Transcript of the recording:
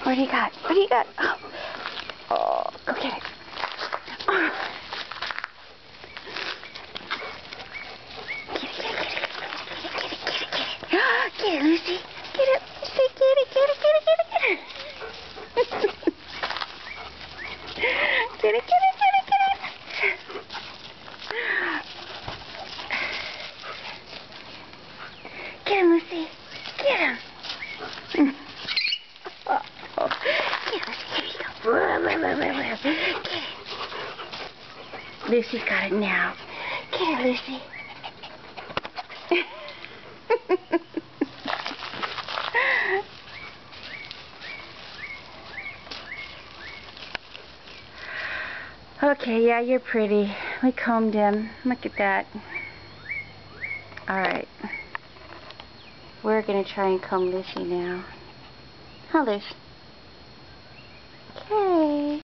What do you got? What do you got? Oh, go get it. Oh. Get it, Lucy. Get it, Lucy. Get it, get it, get it, get it, get it. Get it, get it, get it, get it. Get him, Lucy. Get him. Oh, oh. Get him, Lucy. Here you go. Get it. Lucy's got it now. Get it, Lucy. Okay, yeah, you're pretty. We combed him. Look at that. Alright. We're going to try and comb Lucy now. Huh, Lucy?